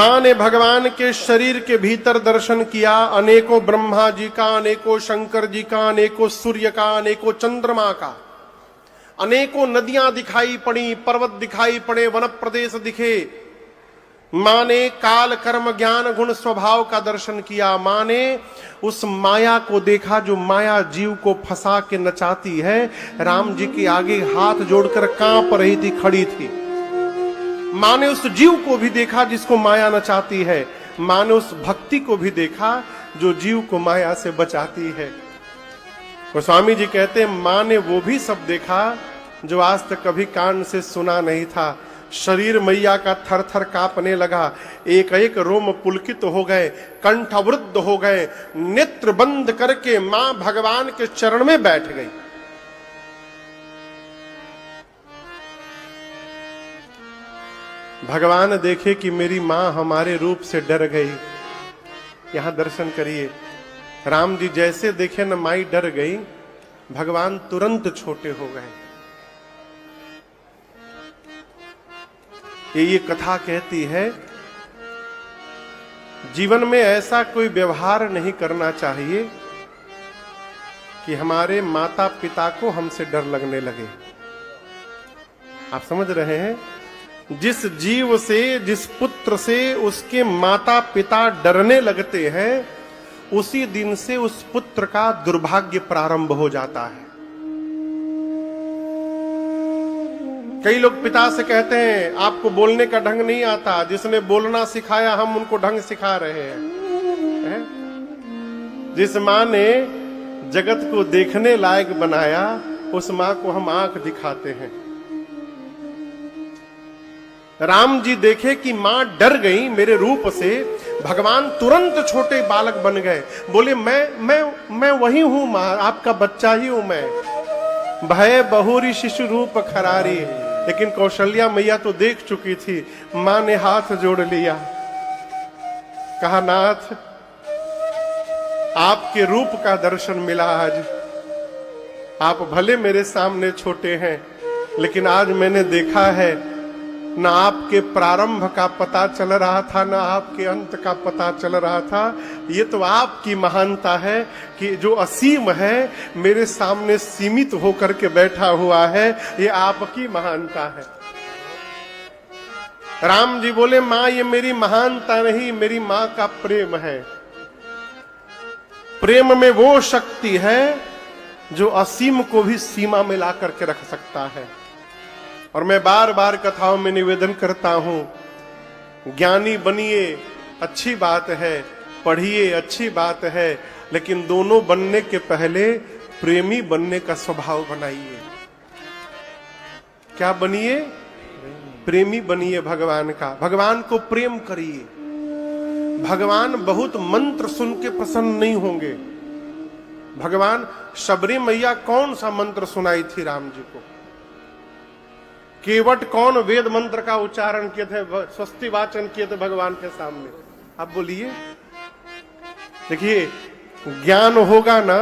मां ने भगवान के शरीर के भीतर दर्शन किया, अनेकों ब्रह्मा जी का, अनेकों शंकर जी का, अनेकों सूर्य का, अनेकों चंद्रमा का, अनेकों नदियां दिखाई पड़ी, पर्वत दिखाई पड़े, वन प्रदेश दिखे। मां ने काल कर्म ज्ञान गुण स्वभाव का दर्शन किया। मां ने उस माया को देखा जो माया जीव को फंसा के नचाती है। राम जी के आगे हाथ जोड़कर कांप रही थी, खड़ी थी। मां ने उस जीव को भी देखा जिसको माया नचाती है। मां ने उस भक्ति को भी देखा जो जीव को माया से बचाती है। गोस्वामी जी कहते हैं मां ने वो भी सब देखा जो आज तक कभी कान से सुना नहीं था। शरीर मैया का थर थर कांपने लगा, एक एक रोम पुलकित हो गए, कंठ अवरुद्ध हो गए। नेत्र बंद करके मां भगवान के चरण में बैठ गई। भगवान देखे कि मेरी मां हमारे रूप से डर गई। यहां दर्शन करिए, राम जी जैसे देखे न माई डर गई, भगवान तुरंत छोटे हो गए। ये कथा कहती है जीवन में ऐसा कोई व्यवहार नहीं करना चाहिए कि हमारे माता पिता को हमसे डर लगने लगे। आप समझ रहे हैं? जिस जीव से, जिस पुत्र से उसके माता पिता डरने लगते हैं, उसी दिन से उस पुत्र का दुर्भाग्य प्रारंभ हो जाता है। कई लोग पिता से कहते हैं आपको बोलने का ढंग नहीं आता, जिसने बोलना सिखाया हम उनको ढंग सिखा रहे हैं। जिस मां ने जगत को देखने लायक बनाया, उस मां को हम आंख दिखाते हैं। राम जी देखे कि मां डर गई मेरे रूप से, भगवान तुरंत छोटे बालक बन गए। बोले मैं वही हूं मां, आपका बच्चा ही हूं मैं। भय बहुरी शिशु रूप खरारी। लेकिन कौशल्या मैया तो देख चुकी थी। मां ने हाथ जोड़ लिया, कहा नाथ आपके रूप का दर्शन मिला आज। आप भले मेरे सामने छोटे हैं, लेकिन आज मैंने देखा है न आपके प्रारंभ का पता चल रहा था, न आपके अंत का पता चल रहा था। ये तो आपकी महानता है कि जो असीम है मेरे सामने सीमित होकर के बैठा हुआ है। ये आपकी महानता है। राम जी बोले मां ये मेरी महानता नहीं, मेरी मां का प्रेम है। प्रेम में वो शक्ति है जो असीम को भी सीमा में ला करके रख सकता है। और मैं बार बार कथाओं में निवेदन करता हूं, ज्ञानी बनिए अच्छी बात है, पढ़िए अच्छी बात है, लेकिन दोनों बनने के पहले प्रेमी बनने का स्वभाव बनाइए। क्या बनिए? प्रेमी बनिए भगवान का। भगवान को प्रेम करिए। भगवान बहुत मंत्र सुन के प्रसन्न नहीं होंगे। भगवान शबरी मैया कौन सा मंत्र सुनाई थी राम जी को? केवट कौन वेद मंत्र का उच्चारण किए थे, स्वस्ति वाचन किए थे भगवान के सामने? आप बोलिए। देखिए ज्ञान होगा ना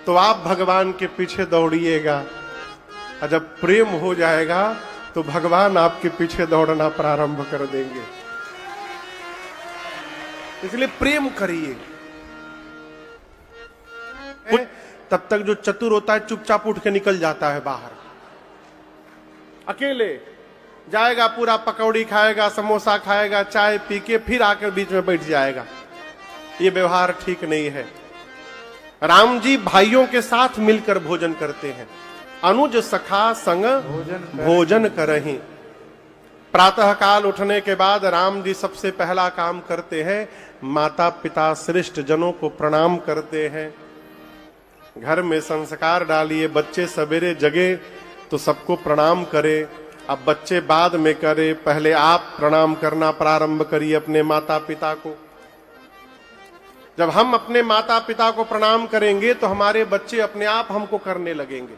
तो आप भगवान के पीछे दौड़िएगा, और जब प्रेम हो जाएगा तो भगवान आपके पीछे दौड़ना प्रारंभ कर देंगे। इसलिए प्रेम करिए। तब तक जो चतुर होता है चुपचाप उठ के निकल जाता है बाहर, अकेले जाएगा, पूरा पकौड़ी खाएगा, समोसा खाएगा, चाय पी के फिर आकर बीच में बैठ जाएगा। ये व्यवहार ठीक नहीं है। राम जी भाइयों के साथ मिलकर भोजन करते हैं। अनुज सखा संग भोजन करहि। प्रातः काल उठने के बाद राम जी सबसे पहला काम करते हैं, माता पिता श्रेष्ठ जनों को प्रणाम करते हैं। घर में संस्कार डालिए, बच्चे सवेरे जगे तो सबको प्रणाम करें। अब बच्चे बाद में करें, पहले आप प्रणाम करना प्रारंभ करिए अपने माता पिता को। जब हम अपने माता पिता को प्रणाम करेंगे तो हमारे बच्चे अपने आप हमको करने लगेंगे।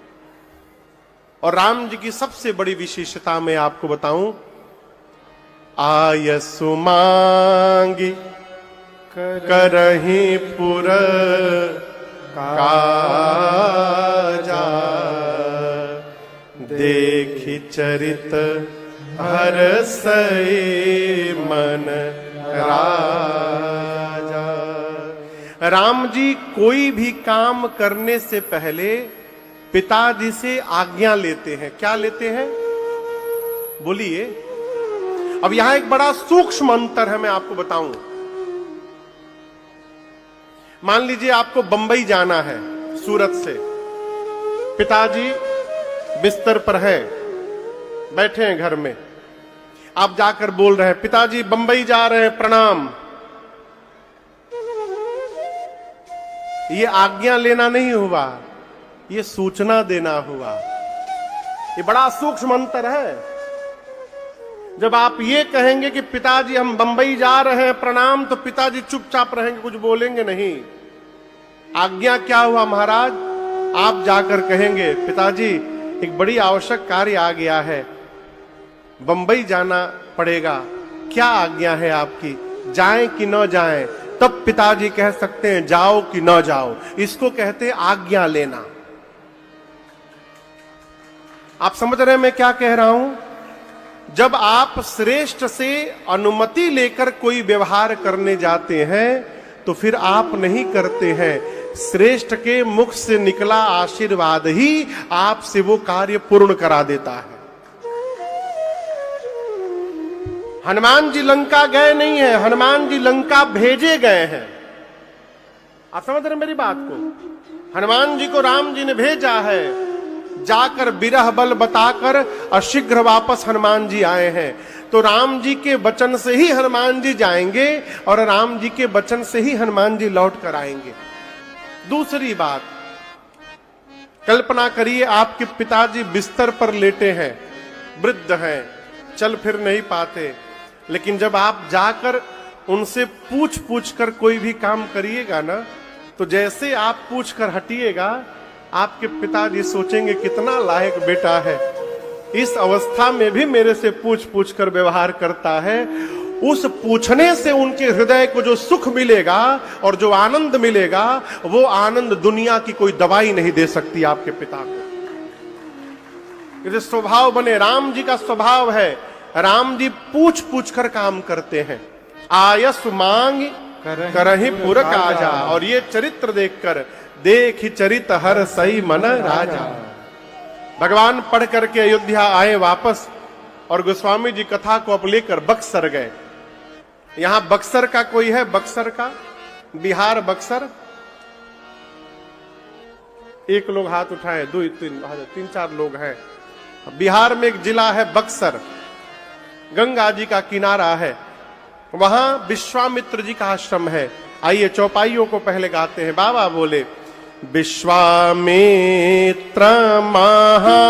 और राम जी की सबसे बड़ी विशेषता मैं आपको बताऊं, आयसु मांगी करहि पुर काजा, देखि चरित हरसई मन राजा। राम जी कोई भी काम करने से पहले पिताजी से आज्ञा लेते हैं। क्या लेते हैं बोलिए। अब यहां एक बड़ा सूक्ष्म अंतर है, मैं आपको बताऊं। मान लीजिए आपको बंबई जाना है सूरत से। पिताजी बिस्तर पर है, बैठे हैं घर में। आप जाकर बोल रहे हैं पिताजी बंबई जा रहे हैं, प्रणाम। ये आज्ञा लेना नहीं हुआ, ये सूचना देना हुआ। ये बड़ा सूक्ष्म अंतर है। जब आप ये कहेंगे कि पिताजी हम बंबई जा रहे हैं, प्रणाम, तो पिताजी चुपचाप रहेंगे, कुछ बोलेंगे नहीं। आज्ञा क्या हुआ महाराज? आप जाकर कहेंगे पिताजी एक बड़ी आवश्यक कार्य आ गया है, बंबई जाना पड़ेगा, क्या आज्ञा है आपकी, जाएं कि न जाएं? तब पिताजी कह सकते हैं जाओ कि न जाओ। इसको कहते हैं आज्ञा लेना। आप समझ रहे हैं मैं क्या कह रहा हूं? जब आप श्रेष्ठ से अनुमति लेकर कोई व्यवहार करने जाते हैं तो फिर आप नहीं करते हैं, श्रेष्ठ के मुख से निकला आशीर्वाद ही आपसे वो कार्य पूर्ण करा देता है। हनुमान जी लंका गए नहीं है, हनुमान जी लंका भेजे गए हैं। आप समझ रहे मेरी बात को? हनुमान जी को राम जी ने भेजा है, जाकर विरह बल बताकर अशीघ्र वापस हनुमान जी आए हैं। तो राम जी के वचन से ही हनुमान जी जाएंगे और राम जी के वचन से ही हनुमान जी लौट कर आएंगे। दूसरी बात, कल्पना करिए आपके पिताजी बिस्तर पर लेटे हैं, वृद्ध हैं, चल फिर नहीं पाते, लेकिन जब आप जाकर उनसे पूछ पूछ कर कोई भी काम करिएगा ना, तो जैसे आप पूछ कर हटिएगा, आपके पिताजी सोचेंगे कितना लायक बेटा है, इस अवस्था में भी मेरे से पूछ पूछ कर व्यवहार करता है। उस पूछने से उनके हृदय को जो सुख मिलेगा और जो आनंद मिलेगा, वो आनंद दुनिया की कोई दवाई नहीं दे सकती आपके पिता को। यदि स्वभाव बने, राम जी का स्वभाव है, राम जी पूछ पूछ कर काम करते हैं। आयस मांग करहि पुर काजा, और ये चरित्र देखकर देख चरित हर सही मन राजा। भगवान पढ़ करके अयोध्या आए वापस, और गोस्वामी जी कथा को अब लेकर बक्सर गए। यहां बक्सर का कोई है? बक्सर का, बिहार बक्सर? एक लोग हाथ उठाए, दो तीन चार लोग हैं। बिहार में एक जिला है बक्सर, गंगा जी का किनारा है, वहां विश्वामित्र जी का आश्रम है। आइए चौपाइयों को पहले गाते हैं। बाबा बोले विश्वामित्र महा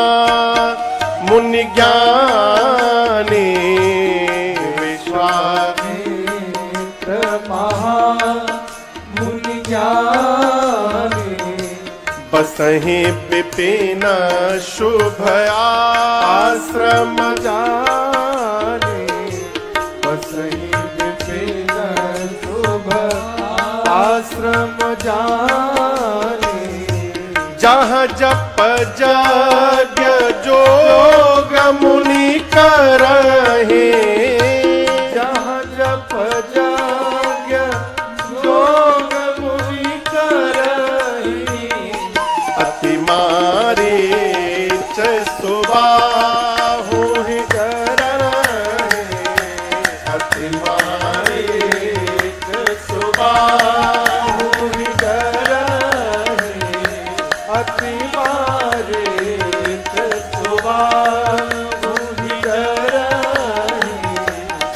मुनि ज्ञानी, विश्वामित्र महा मुनि ज्ञानी, बसहि विपिन शुभ आश्रम जाने, बसहि विपिन शुभ आश्रम जाने, जहाँ जप यज्ञ जोग मुनि करहि, जहाँ जप यज्ञ जोग मुनि करहि, अति मारीच सुबाहु करहि, अति मारीच सुबाहु करहि, अति मारीच सुबाहु करहि,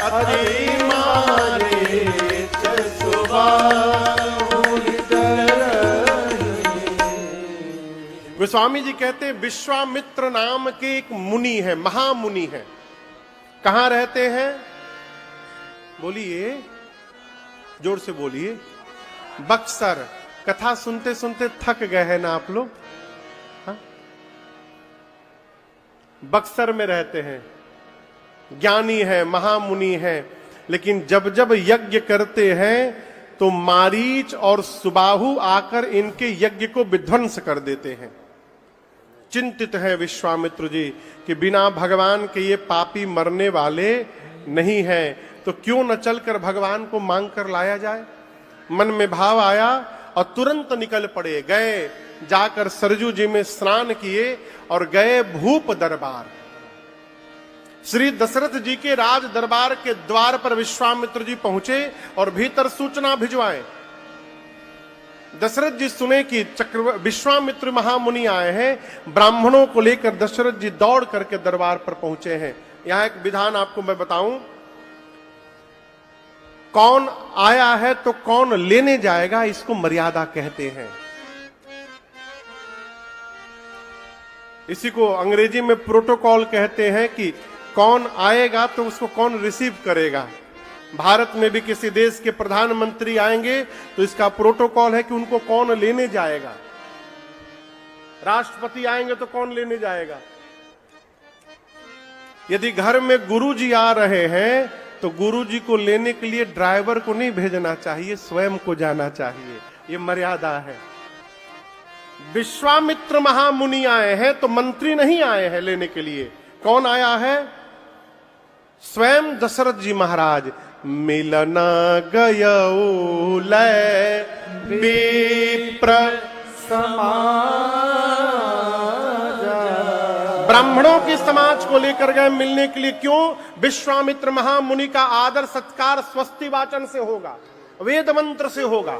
अति मारीच सुबाहु। गोस्वामी जी कहते हैं विश्वामित्र नाम के एक मुनि है, महामुनि है। कहां रहते हैं? बोलिए, जोर से बोलिए। बक्सर। कथा सुनते सुनते थक गए हैं ना आप लोग? हाँ? बक्सर में रहते हैं, ज्ञानी है, महामुनि है, लेकिन जब जब यज्ञ करते हैं तो मारीच और सुबाहु आकर इनके यज्ञ को विध्वंस कर देते हैं। चिंतित हैं विश्वामित्र जी कि बिना भगवान के ये पापी मरने वाले नहीं हैं, तो क्यों न चलकर भगवान को मांग कर लाया जाए। मन में भाव आया और तुरंत निकल पड़े, गए जाकर सरजू जी में स्नान किए और गए भूप दरबार। श्री दशरथ जी के राज दरबार के द्वार पर विश्वामित्र जी पहुंचे और भीतर सूचना भिजवाए। दशरथ जी सुने कि विश्वामित्र महामुनि आए हैं, ब्राह्मणों को लेकर दशरथ जी दौड़ करके दरबार पर पहुंचे हैं। यहां एक विधान आपको मैं बताऊं, कौन आया है तो कौन लेने जाएगा, इसको मर्यादा कहते हैं। इसी को अंग्रेजी में प्रोटोकॉल कहते हैं कि कौन आएगा तो उसको कौन रिसीव करेगा। भारत में भी किसी देश के प्रधानमंत्री आएंगे तो इसका प्रोटोकॉल है कि उनको कौन लेने जाएगा। राष्ट्रपति आएंगे तो कौन लेने जाएगा। यदि घर में गुरुजी आ रहे हैं तो गुरुजी को लेने के लिए ड्राइवर को नहीं भेजना चाहिए, स्वयं को जाना चाहिए। ये मर्यादा है। विश्वामित्र महामुनि आए हैं तो मंत्री नहीं आए हैं लेने के लिए। कौन आया है? स्वयं दशरथ जी महाराज। मिलना गयो लय विप्र ब्राह्मणों के समाज को लेकर गए मिलने के लिए। क्यों? विश्वामित्र महामुनि का आदर सत्कार स्वस्ति वाचन से होगा, वेद मंत्र से होगा।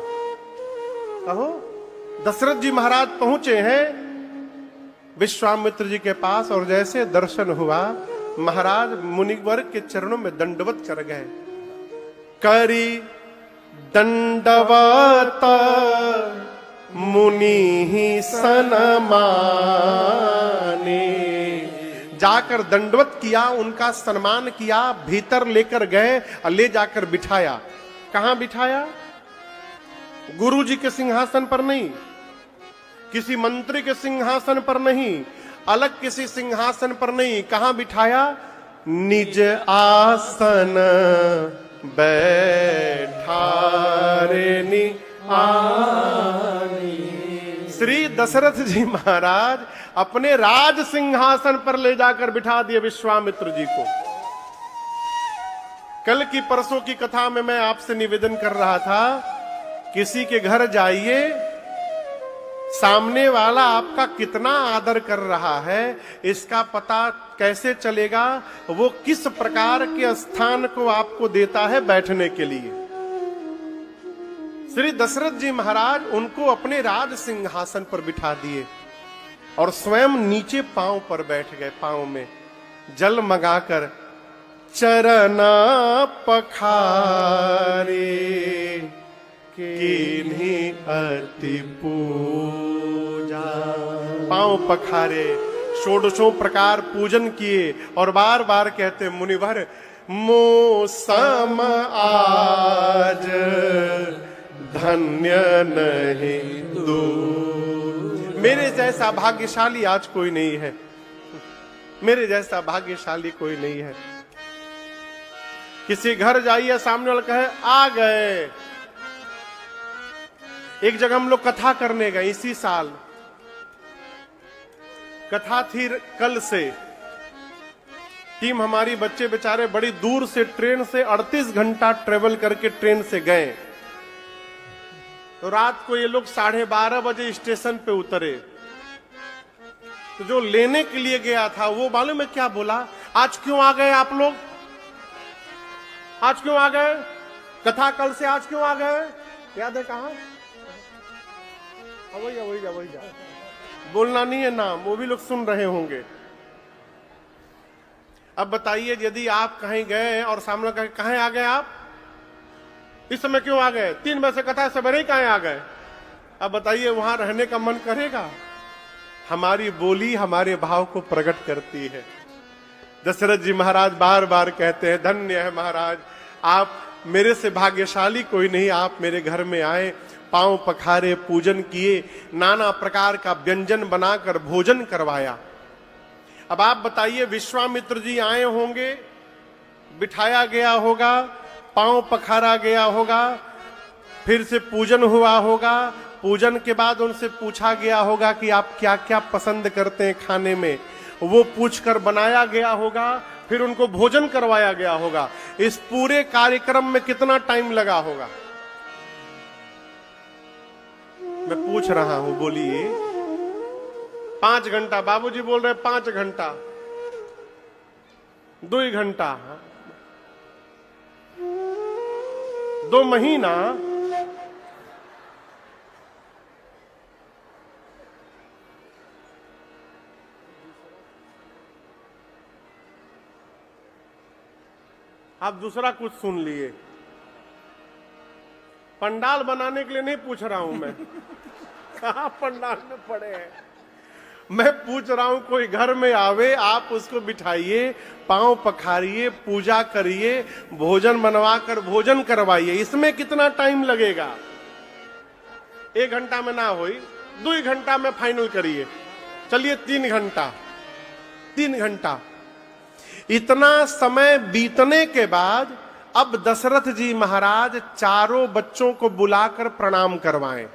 कहो, दशरथ जी महाराज पहुंचे हैं विश्वामित्र जी के पास और जैसे दर्शन हुआ, महाराज मुनिवर के चरणों में दंडवत कर गए। करी दंडवत मुनि ही सनमाने। जाकर दंडवत किया, उनका सम्मान किया, भीतर लेकर गए और ले जाकर बिठाया। कहां बिठाया? गुरु जी के सिंहासन पर नहीं, किसी मंत्री के सिंहासन पर नहीं, अलग किसी सिंहासन पर नहीं। कहां बिठाया? निज आसन बैठारे आनी। श्री दशरथ जी महाराज अपने राज सिंहासन पर ले जाकर बिठा दिए विश्वामित्र जी को। कल की परसों की कथा में मैं आपसे निवेदन कर रहा था, किसी के घर जाइए, सामने वाला आपका कितना आदर कर रहा है इसका पता कैसे चलेगा? वो किस प्रकार के स्थान को आपको देता है बैठने के लिए। श्री दशरथ जी महाराज उनको अपने राज सिंहासन पर बिठा दिए और स्वयं नीचे पांव पर बैठ गए। पांव में जल मंगाकर चरना पखारे किन्हीं अति पूजा। पांव पखारे, षोडशों प्रकार पूजन किए और बार बार कहते, मुनिवर मौसम आज धन्य नहीं दू। मेरे जैसा भाग्यशाली आज कोई नहीं है, मेरे जैसा भाग्यशाली कोई नहीं है। किसी घर जाइए, सामने वाला कहे आ गए। एक जगह हम लोग कथा करने गए, इसी साल कथा थी कल से। टीम हमारी, बच्चे बेचारे बड़ी दूर से ट्रेन से 38 घंटा ट्रेवल करके ट्रेन से गए। तो रात को ये लोग 12:30 बजे स्टेशन पे उतरे। तो जो लेने के लिए गया था वो मालूम है क्या बोला? आज क्यों आ गए आप लोग? आज क्यों आ गए? कथा कल से आज क्यों आ गए? याद है कहा? वही जा। बोलना नहीं है नाम, वो भी लोग सुन रहे होंगे। अब बताइए, यदि आप कहीं गए और सामने कहे कहां आ गए आप? इस समय क्यों आ गए? 3 बजे से कथा, सवेरे कहां आ गए? अब बताइए, वहां रहने का मन करेगा? हमारी बोली हमारे भाव को प्रकट करती है। दशरथ जी महाराज बार बार कहते हैं, धन्य है महाराज, आप मेरे से भाग्यशाली कोई नहीं, आप मेरे घर में आए, पांव पखारे, पूजन किए, नाना प्रकार का व्यंजन बनाकर भोजन करवाया। अब आप बताइए, विश्वामित्र जी आए होंगे, बिठाया गया होगा, पांव पखारा गया होगा, फिर से पूजन हुआ होगा, पूजन के बाद उनसे पूछा गया होगा कि आप क्या क्या पसंद करते हैं खाने में, वो पूछकर बनाया गया होगा, फिर उनको भोजन करवाया गया होगा। इस पूरे कार्यक्रम में कितना टाइम लगा होगा? मैं पूछ रहा हूं, बोलिए। 5 घंटा। बाबूजी बोल रहे 5 घंटा, 2 घंटा, 2 महीना। आप दूसरा कुछ सुन लिए। पंडाल बनाने के लिए नहीं पूछ रहा हूं मैं। कहां पंडाल में पड़े हैं? मैं पूछ रहा हूं कोई घर में आवे, आप उसको बिठाइए, पांव पखारिए, पूजा करिए, भोजन बनवाकर भोजन करवाइए। इसमें कितना टाइम लगेगा? 1 घंटा में ना होई, 2 घंटा में फाइनल करिए। चलिए 3 घंटा, 3 घंटा। इतना समय बीतने के बाद अब दशरथ जी महाराज चारों बच्चों को बुलाकर प्रणाम करवाएं।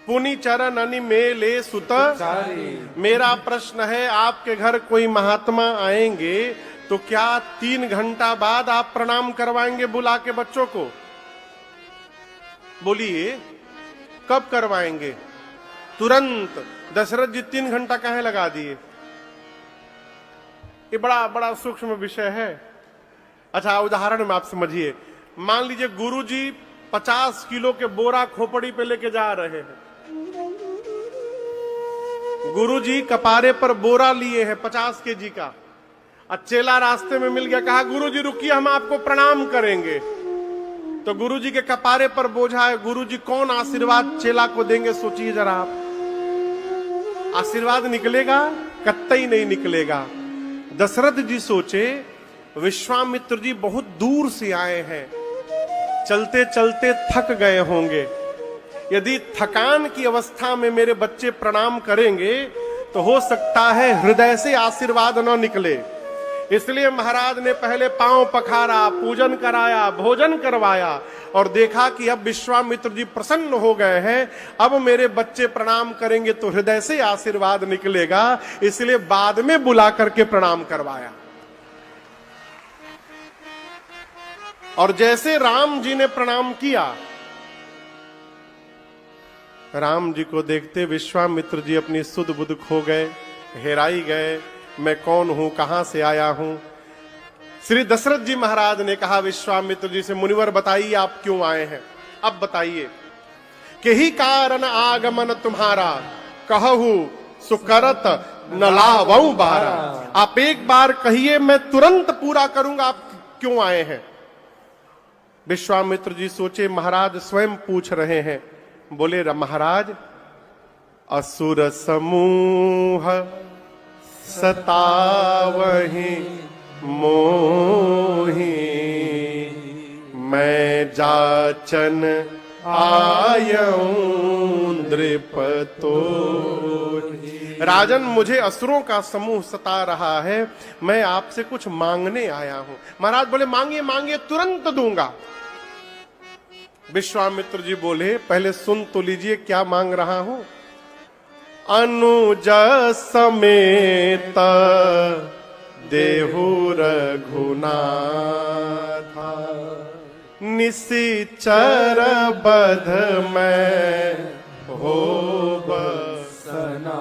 पुनि चरण अनि मेले सुत चारी। मेरा प्रश्न है, आपके घर कोई महात्मा आएंगे तो क्या 3 घंटा बाद आप प्रणाम करवाएंगे बुला के बच्चों को? बोलिए, कब करवाएंगे? तुरंत। दशरथ जी 3 घंटा काहे लगा दिए? ये बड़ा बड़ा सूक्ष्म विषय है। अच्छा, उदाहरण में आप समझिए। मान लीजिए गुरुजी 50 किलो के बोरा खोपड़ी पे लेके जा रहे हैं। गुरुजी कपारे पर बोरा लिए हैं 50 केजी का। चेला रास्ते में मिल गया, कहा गुरुजी रुकिए, हम आपको प्रणाम करेंगे। तो गुरुजी के कपारे पर बोझा है, गुरुजी कौन आशीर्वाद चेला को देंगे? सोचिए जरा आप। आशीर्वाद निकलेगा? कतई नहीं निकलेगा। दशरथ जी सोचे, विश्वामित्र जी बहुत दूर से आए हैं, चलते चलते थक गए होंगे। यदि थकान की अवस्था में मेरे बच्चे प्रणाम करेंगे तो हो सकता है हृदय से आशीर्वाद न निकले। इसलिए महाराज ने पहले पांव पखारा, पूजन कराया, भोजन करवाया और देखा कि अब विश्वामित्र जी प्रसन्न हो गए हैं, अब मेरे बच्चे प्रणाम करेंगे तो हृदय से आशीर्वाद निकलेगा, इसलिए बाद में बुला करके प्रणाम करवाया। और जैसे राम जी ने प्रणाम किया, राम जी को देखते विश्वामित्र जी अपनी सुध बुध खो गए, हेराई गए। मैं कौन हूं, कहां से आया हूं? श्री दशरथ जी महाराज ने कहा विश्वामित्र जी से, मुनिवर बताइए आप क्यों आए हैं? अब बताइए। के ही कारण आगमन तुम्हारा, कहू सुकरत न लावऊ बारा। आप एक बार कहिए, मैं तुरंत पूरा करूंगा, आप क्यों आए हैं? विश्वामित्र जी सोचे महाराज स्वयं पूछ रहे हैं। बोले, महाराज असुर समूह सतावहि मोहि, मैं जाचन आयऊं नृपतो। राजन, मुझे असुरों का समूह सता रहा है, मैं आपसे कुछ मांगने आया हूं। महाराज बोले, मांगिए मांगिए, तुरंत दूंगा। विश्वामित्र जी बोले, पहले सुन तो लीजिए क्या मांग रहा हूं। अनुज समेत देहु रघुनाथा, निशिचर बध में हो बसना।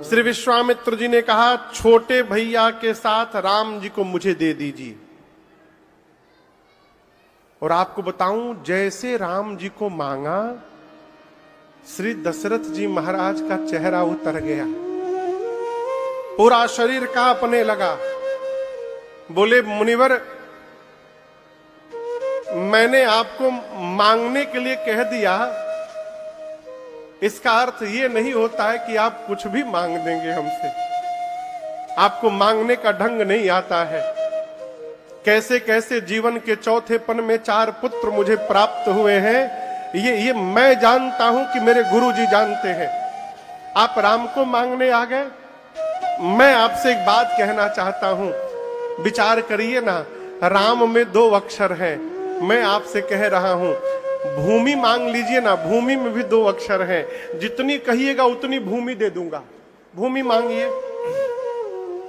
श्री विश्वामित्र जी ने कहा, छोटे भैया के साथ राम जी को मुझे दे दीजिए। और आपको बताऊं, जैसे राम जी को मांगा, श्री दशरथ जी महाराज का चेहरा उतर गया, पूरा शरीर कांपने लगा। बोले, मुनिवर, मैंने आपको मांगने के लिए कह दिया, इसका अर्थ ये नहीं होता है कि आप कुछ भी मांग देंगे हमसे। आपको मांगने का ढंग नहीं आता है। कैसे कैसे जीवन के चौथेपन में 4 पुत्र मुझे प्राप्त हुए हैं, ये मैं जानता हूं कि मेरे गुरुजी जानते हैं। आप राम को मांगने आ गए। मैं आपसे एक बात कहना चाहता हूं, विचार करिए ना। राम में 2 अक्षर हैं। मैं आपसे कह रहा हूं, भूमि मांग लीजिए ना, भूमि में भी 2 अक्षर हैं, जितनी कहिएगा उतनी भूमि दे दूंगा। भूमि मांगिए।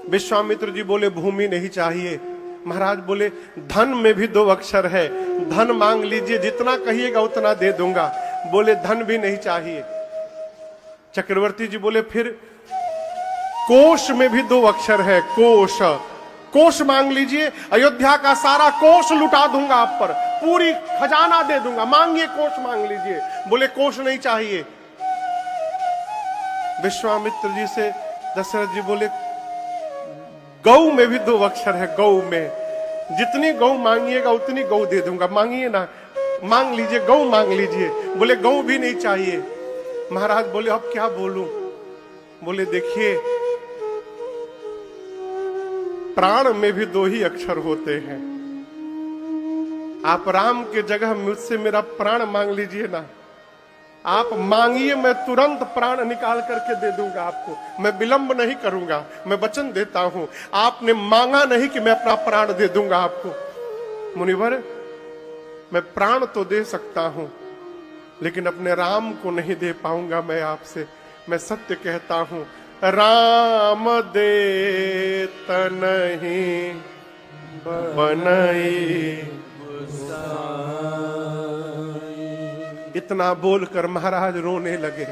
विश्वामित्र जी बोले भूमि नहीं चाहिए। महाराज बोले धन में भी 2 अक्षर है, धन मांग लीजिए, जितना कहिएगा उतना दे दूंगा। बोले धन भी नहीं चाहिए। चक्रवर्ती जी बोले फिर कोष में भी 2 अक्षर है, कोष, कोष मांग लीजिए, अयोध्या का सारा कोष लुटा दूंगा आप पर, पूरी खजाना दे दूंगा, मांगिए कोष मांग लीजिए। बोले कोष नहीं चाहिए। विश्वामित्र जी से दशरथ जी बोले गौ में भी 2 अक्षर है, गौ में, जितनी गौ मांगिएगा उतनी गौ दे दूंगा, मांगिए ना, मांग लीजिए, गौ मांग लीजिए। बोले गौ भी नहीं चाहिए। महाराज बोले अब क्या बोलूं? बोले देखिए प्राण में भी 2 ही अक्षर होते हैं, आप राम के जगह मुझसे मेरा प्राण मांग लीजिए ना, आप मांगिए, मैं तुरंत प्राण निकाल करके दे दूंगा आपको, मैं विलंब नहीं करूंगा, मैं वचन देता हूं। आपने मांगा नहीं कि मैं अपना प्राण दे दूंगा आपको। मुनिवर मैं प्राण तो दे सकता हूं, लेकिन अपने राम को नहीं दे पाऊंगा मैं आपसे। मैं सत्य कहता हूं, राम देत नहीं बनई। इतना बोलकर महाराज रोने लगे।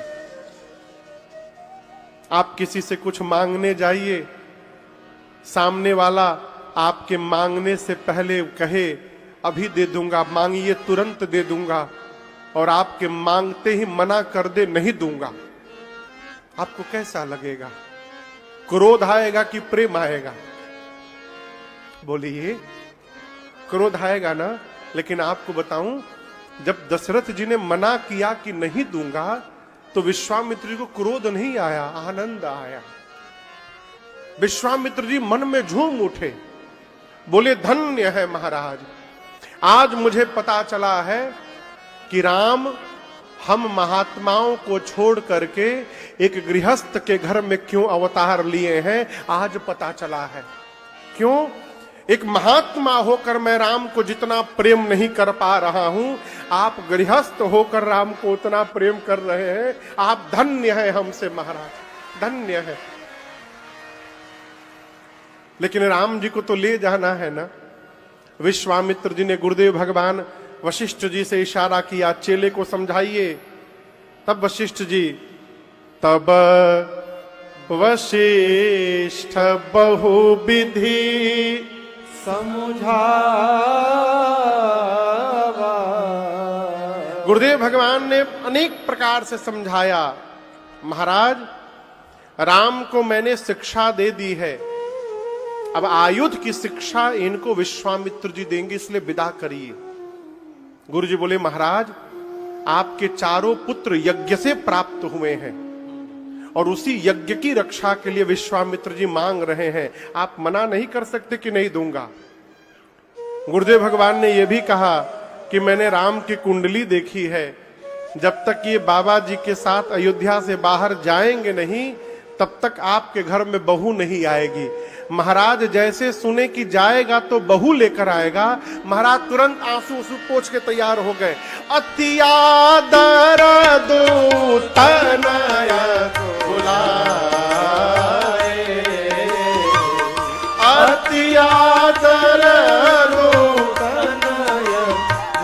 आप किसी से कुछ मांगने जाइए, सामने वाला आपके मांगने से पहले कहे अभी दे दूंगा, मांगिए तुरंत दे दूंगा, और आपके मांगते ही मना कर दे नहीं दूंगा, आपको कैसा लगेगा? क्रोध आएगा कि प्रेम आएगा? बोलिए, क्रोध आएगा ना। लेकिन आपको बताऊं, जब दशरथ जी ने मना किया कि नहीं दूंगा, तो विश्वामित्र जी को क्रोध नहीं आया, आनंद आया। विश्वामित्र जी मन में झूम उठे, बोले धन्य है महाराज, आज मुझे पता चला है कि राम हम महात्माओं को छोड़ करके एक गृहस्थ के घर में क्यों अवतार लिए हैं, आज पता चला है। क्यों? एक महात्मा होकर मैं राम को जितना प्रेम नहीं कर पा रहा हूं, आप गृहस्थ होकर राम को उतना प्रेम कर रहे हैं। आप धन्य हैं हमसे महाराज, धन्य है। लेकिन राम जी को तो ले जाना है ना। विश्वामित्र जी ने गुरुदेव भगवान वशिष्ठ जी से इशारा किया, चेले को समझाइए। तब वशिष्ठ जी, तब वशिष्ठ बहुविधि समझावा। गुरुदेव भगवान ने अनेक प्रकार से समझाया। महाराज राम को मैंने शिक्षा दे दी है, अब आयुध की शिक्षा इनको विश्वामित्र जी देंगे, इसलिए विदा करिए। गुरु जी बोले महाराज आपके 4 पुत्र यज्ञ से प्राप्त हुए हैं, और उसी यज्ञ की रक्षा के लिए विश्वामित्र जी मांग रहे हैं, आप मना नहीं कर सकते कि नहीं दूंगा। गुरुदेव भगवान ने यह भी कहा कि मैंने राम की कुंडली देखी है, जब तक ये बाबा जी के साथ अयोध्या से बाहर जाएंगे नहीं, तब तक आपके घर में बहू नहीं आएगी। महाराज जैसे सुने कि जाएगा तो बहू लेकर आएगा, महाराज तुरंत आंसू आंसू पोंछ के तैयार हो गए। अति आदर दूतनय बुलाए, अति आदर दूतनय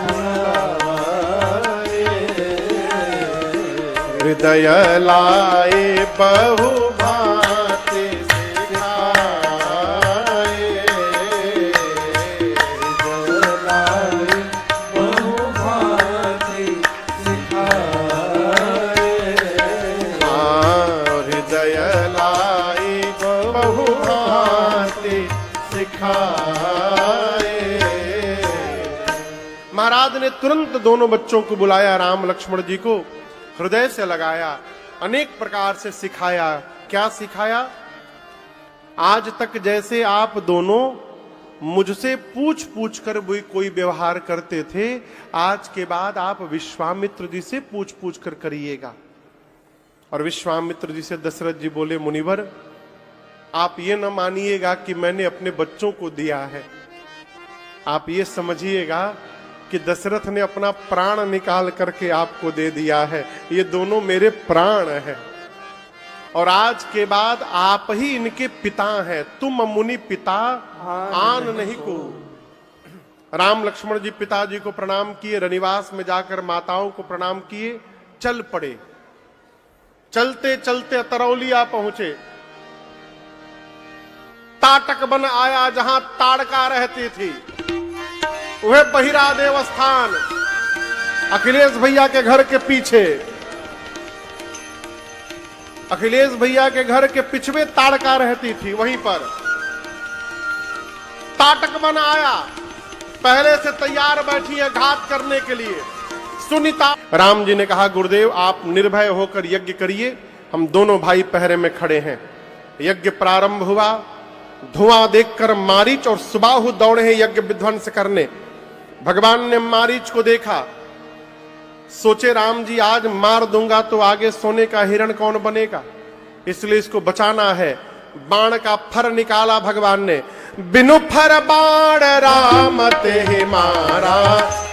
बुलाए, हृदय लाए बहु महाराज ने तुरंत दोनों बच्चों को बुलाया, राम लक्ष्मण जी को हृदय से लगाया, अनेक प्रकार से सिखाया। क्या सिखाया? आज तक जैसे आप दोनों मुझसे पूछ पूछ कर कोई व्यवहार करते थे, आज के बाद आप विश्वामित्र जी से पूछ पूछ कर करिएगा। और विश्वामित्र जी से दशरथ जी बोले मुनिवर आप ये न मानिएगा कि मैंने अपने बच्चों को दिया है, आप ये समझिएगा कि दशरथ ने अपना प्राण निकाल करके आपको दे दिया है। ये दोनों मेरे प्राण हैं और आज के बाद आप ही इनके पिता हैं। तुम मुनि पिता आन नहीं को। राम लक्ष्मण जी पिताजी को प्रणाम किए, रनिवास में जाकर माताओं को प्रणाम किए, चल पड़े। चलते चलते तरौलिया पहुंचे। ताटक बन आया जहां ताड़का रहती थी, वह बहिरा देवस्थान अखिलेश भैया के घर के पीछे। अखिलेश भैया के घर के पिछवे ताड़का रहती थी, वहीं पर ताटक बन आया, पहले से तैयार बैठी है घात करने के लिए। सुनीता राम जी ने कहा, गुरुदेव आप निर्भय होकर यज्ञ करिए, हम दोनों भाई पहरे में खड़े हैं। यज्ञ प्रारंभ हुआ। धुआं देखकर मारीच और सुबाहु दौड़े हैं यज्ञ विध्वंस करने। भगवान ने मारीच को देखा, सोचे राम जी आज मार दूंगा तो आगे सोने का हिरण कौन बनेगा, इसलिए इसको बचाना है। बाण का फर निकाला भगवान ने, बिनु फर बाण राम ते मारा,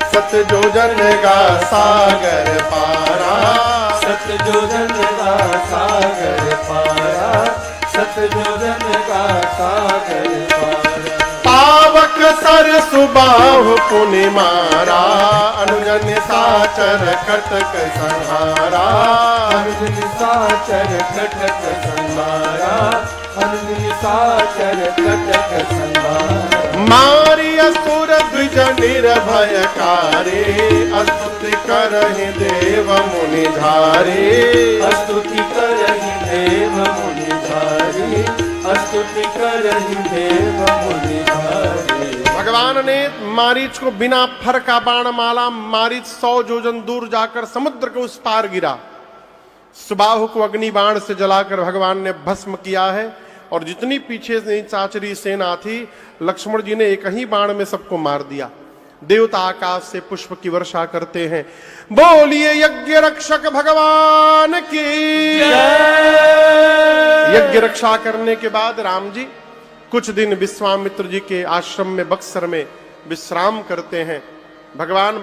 सत जोजन का सागर पारा, सत जोजन का सागर पारा, सत जोजन का सागर पारा। पावक सर सुबाहु पुनि मारा, अनुजन साचर कटक संहारा, अनुजन साचर कटक संहारा, अनुजन साचर कटक संहारा। मारी असुर द्विज निर्भयकारी, स्तुति करहि देव मुनि धारी, स्तुति करहि देव मुनि धारी, स्तुति करहि देव मुनि धारी। भगवान ने मारीच को बिना फर का बाण माला, मारीच 100 जोजन दूर जाकर समुद्र के उस पार गिरा। सुबाहु को अग्नि बाण से जलाकर भगवान ने भस्म किया है और जितनी पीछे से चाचरी सेना थी, लक्ष्मण जी ने एक ही बाण में सबको मार दिया। देवता आकाश से पुष्प की वर्षा करते हैं। बोलिए यज्ञ रक्षक भगवान की। यज्ञ रक्षा करने के बाद राम जी कुछ दिन विश्वामित्र जी के आश्रम में बक्सर में विश्राम करते हैं। भगवान